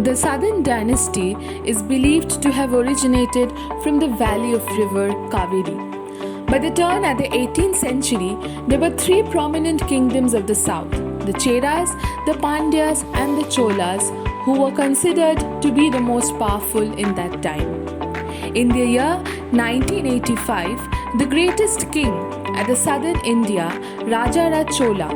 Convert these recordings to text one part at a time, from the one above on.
The southern dynasty is believed to have originated from the valley of river Kaveri. By the turn at the 18th century, there were three prominent kingdoms of the south: the Cheras, the Pandyas, and the Cholas, who were considered to be the most powerful in that time. In the year 1985, the greatest king at the southern India, Rajaraj Chola,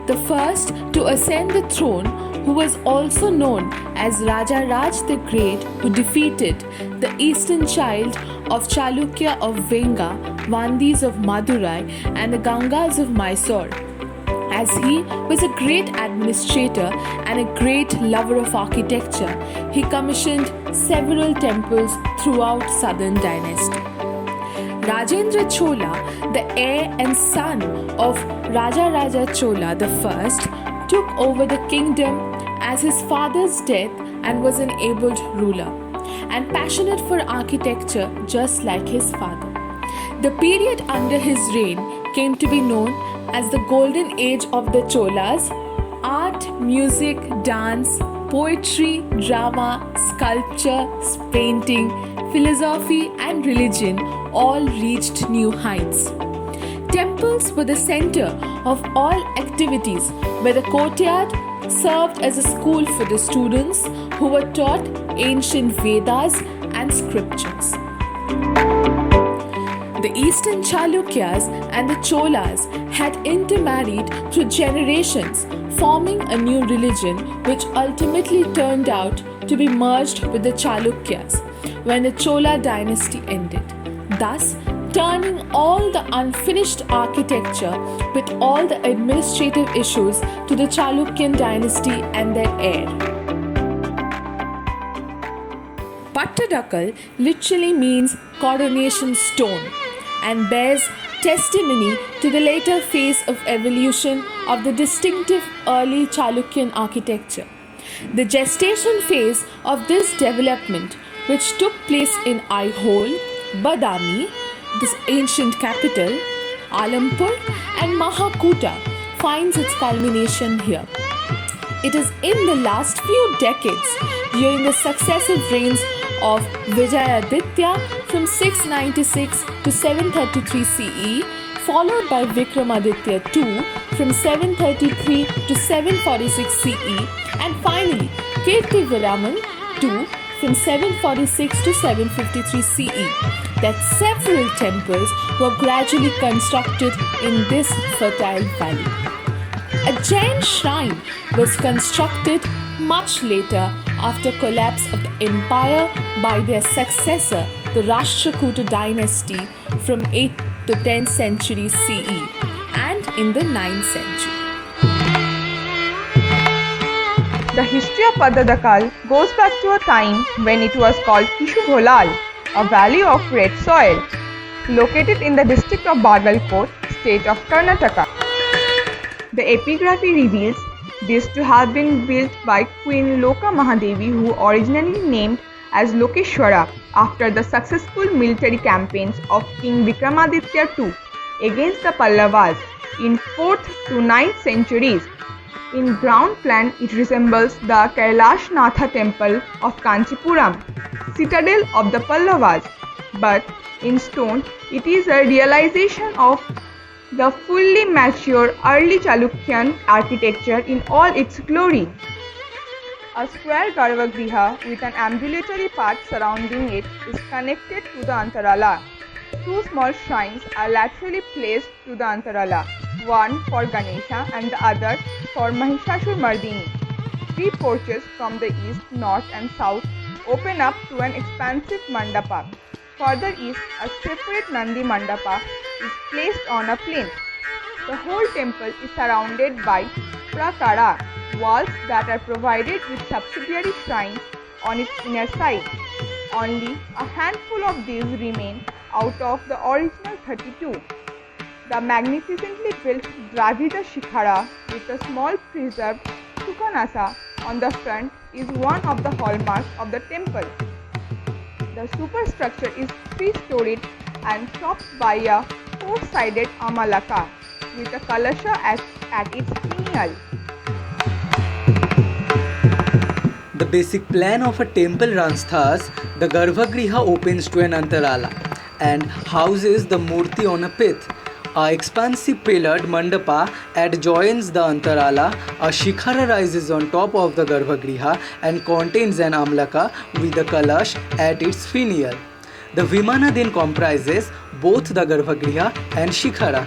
the first to ascend the throne, who was also known as Raja Raj the Great, who defeated the eastern child of Chalukya of Venga, Vandis of Madurai, and the Gangas of Mysore. As he was a great administrator and a great lover of architecture, he commissioned several temples throughout southern dynasty. Rajendra Chola, the heir and son of Raja Chola I, took over the kingdom as his father's death and was an able ruler and passionate for architecture just like his father. The period under his reign came to be known as the Golden Age of the Cholas. Art, music, dance, poetry, drama, sculpture, painting, philosophy, and religion all reached new heights. Temples were the center of all activities, where the courtyard served as a school for the students who were taught ancient Vedas and scriptures. The Eastern Chalukyas and the Cholas had intermarried through generations, forming a new religion which ultimately turned out to be merged with the Chalukyas when the Chola dynasty ended, thus turning all the unfinished architecture with all the administrative issues to the Chalukyan dynasty and their heir. Pattadakal literally means coronation stone and bears testimony to the later phase of evolution of the distinctive early Chalukyan architecture. The gestation phase of this development, which took place in Aihole, Badami, this ancient capital, Alampur, and Mahakuta, finds its culmination here. It is in the last few decades, during the successive reigns of Vijayaditya from 696 to 733 CE, followed by Vikramaditya II from 733 to 746 CE, and finally Kirtivaraman II from 746 to 753 CE, that several temples were gradually constructed in this fertile valley. A giant shrine was constructed much later after collapse of the empire by their successor, the Rashtrakuta dynasty from 8th to 10th century CE and in the 9th century. The history of Pattadakal goes back to a time when it was called Kishubholal, a valley of red soil, located in the district of Bagalkot, state of Karnataka. The epigraphy reveals this to have been built by Queen Loka Mahadevi, who originally named as Lokeshwara after the successful military campaigns of King Vikramaditya II against the Pallavas in 4th to 9th centuries. In ground plan, it resembles the Kailash Natha temple of Kanchipuram, citadel of the Pallavas, but in stone, it is a realization of the fully mature early Chalukyan architecture in all its glory. A square Garbhagriha with an ambulatory path surrounding it is connected to the Antarala. Two small shrines are laterally placed to the Antarala, one for Ganesha and the other for Mahishashurmardini. Three porches from the east, north and south open up to an expansive mandapa. Further east, a separate Nandi mandapa is placed on a plinth. The whole temple is surrounded by prakara, walls that are provided with subsidiary shrines on its inner side. Only a handful of these remain out of the original 32. The magnificently built Dravida Shikhara with a small preserved Sukanasa on the front is one of the hallmarks of the temple. The superstructure is three-storied and topped by a four-sided amalaka with a kalasha at its finial. The basic plan of a temple runs thus: the Garbhagriha opens to an Antarala and houses the Murti on a pith. A expansive pillared mandapa adjoins the Antarala. A shikhara rises on top of the Garbhagriha and contains an amlaka with a kalash at its finial. The Vimana then comprises both the Garbhagriha and shikhara.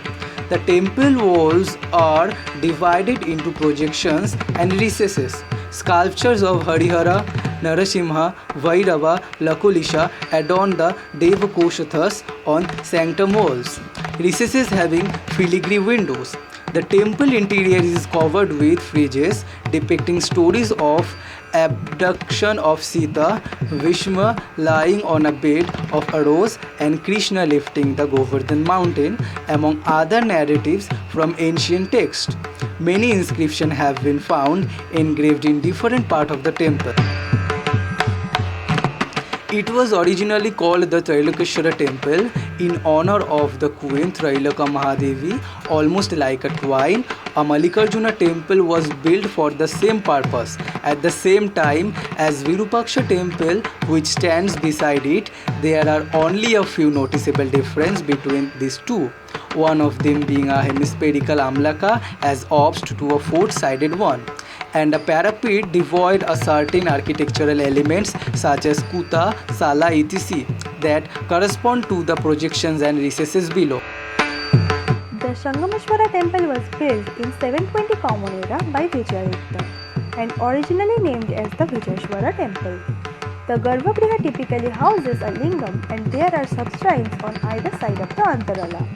The temple walls are divided into projections and recesses. Sculptures of Harihara, Narasimha, Vairava, Lakulisha adorn the Devakoshathas on sanctum walls. Recesses having filigree windows. The temple interior is covered with friezes depicting stories of abduction of Sita, Vishma lying on a bed of arrows, and Krishna lifting the Govardhan mountain, among other narratives from ancient texts. Many inscriptions have been found engraved in different parts of the temple. It was originally called the Trailokeshwara temple in honor of the queen Trailoka Mahadevi, almost like a twine. A Mallikarjuna temple was built for the same purpose. At the same time as Virupaksha temple, which stands beside it, there are only a few noticeable differences between these two. One of them being a hemispherical amlaka as opposed to a four-sided one, and a parapet devoid of certain architectural elements such as kuta, sala, etc. that correspond to the projections and recesses below. The Sangameshwara temple was built in 720 Common Era by Vijayaditya and originally named as the Vijayeshwara temple. The Garbhagriha typically houses a lingam and there are sub-shrines on either side of the Antarala.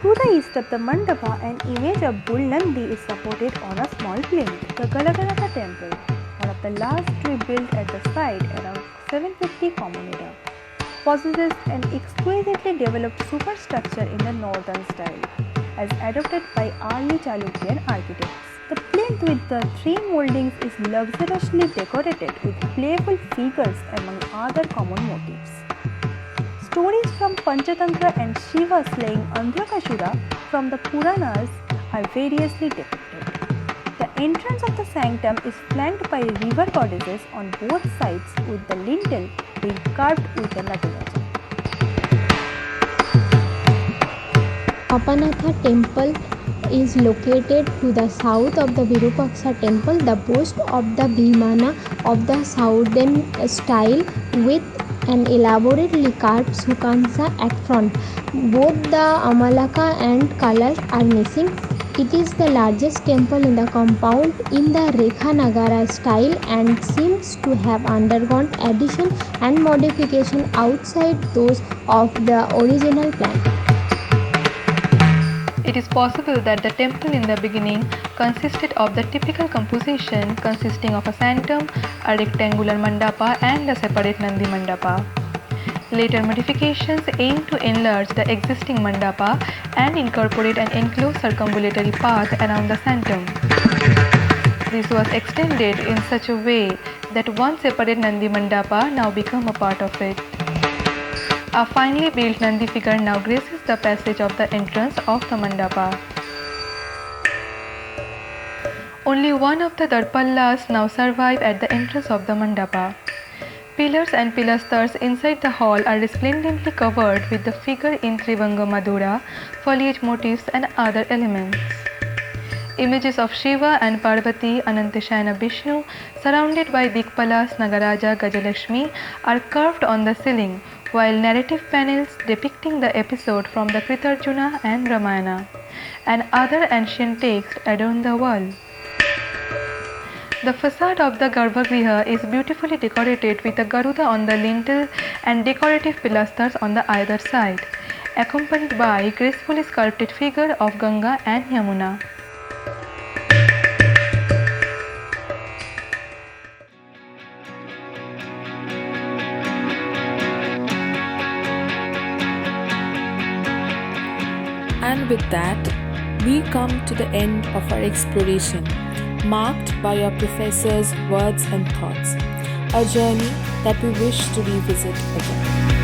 To the east of the mandapa, an image of Bull Nandi is supported on a small plinth. The Galaganatha temple, one of the last to be built at the site around 750 Common Era, possesses an exquisitely developed superstructure in the northern style, as adopted by early Chalukyan architects. The plinth with the three moldings is luxuriously decorated with playful figures among other common motifs. Stories from Panchatantra and Shiva slaying Andhrakashura from the Puranas are variously depicted. The entrance of the sanctum is flanked by river goddesses on both sides, with the lintel being carved with the Nataraja. Apanatha temple is located to the south of the Virupaksha temple, the boast of the Vimana of the southern style with an elaborately carved sukansa at front. Both the Amalaka and Kalash are missing. It is the largest temple in the compound in the Rekha Nagara style and seems to have undergone addition and modification outside those of the original plan. It is possible that the temple in the beginning consisted of the typical composition consisting of a sanctum, a rectangular mandapa and a separate Nandi mandapa. Later modifications aim to enlarge the existing mandapa and incorporate an enclosed circumambulatory path around the sanctum. This was extended in such a way that one separate Nandi mandapa now became a part of it. A finely built Nandi figure now graces the passage of the entrance of the mandapa. Only one of the Darpallas now survive at the entrance of the mandapa. Pillars and pilasters inside the hall are resplendently covered with the figure in Trivanga Madhura, foliage motifs and other elements. Images of Shiva and Parvati, Anantashayana Vishnu, surrounded by Dikpalas, Nagaraja, Gajalakshmi, are carved on the ceiling, while narrative panels depicting the episode from the Kritarjuna and Ramayana and other ancient texts adorn the wall. The facade of the Garbhagriha is beautifully decorated with a Garuda on the lintel and decorative pilasters on the either side, accompanied by gracefully sculpted figure of Ganga and Yamuna. And with that, we come to the end of our exploration, marked by our professor's words and thoughts, a journey that we wish to revisit again.